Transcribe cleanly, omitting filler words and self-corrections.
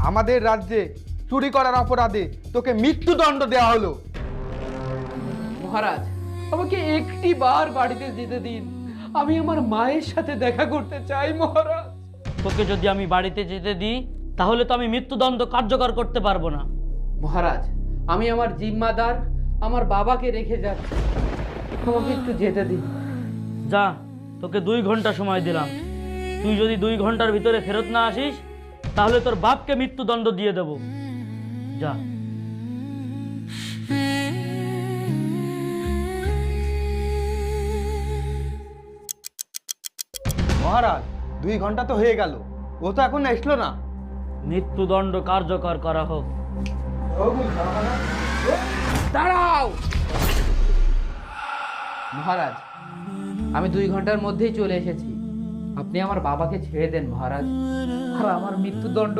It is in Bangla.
আমাদের রাজ্যে চুরি করার অপরাধে তোকে মৃত্যুদণ্ড দেওয়া হলো। মহারাজ, আমাকে একটি বার বাড়িতে যেতে দিন, আমি আমার মায়ের সাথে দেখা করতে চাই মহারাজ। তোকে যদি আমি বাড়িতে যেতে দিই তাহলে তো আমি মৃত্যুদণ্ড কার্যকর করতে পারবো না। মহারাজ, আমি আমার জিম্মাদার আমার বাবাকে রেখে যাচ্ছি, আমাকে একটু যেতে দিন। যা, তোকে 2 ঘন্টা সময় দিলাম। তুই যদি 2 ঘন্টার ভিতরে ফেরত না আসিস তাহলে তোর বাপকে মৃত্যুদণ্ড দিয়ে দেব। যা। মহারাজ, 2 ঘন্টা তো হয়ে গেল, ও তো এখন আসলো না। মৃত্যুদণ্ড কার্যকর করা হোক। দাঁড়াও মহারাজ, আমি 2 ঘন্টার মধ্যেই চলে এসেছি। আপনি আমার বাবাকে ছেড়ে দেন মহারাজ, আর আমার মৃত্যুদণ্ড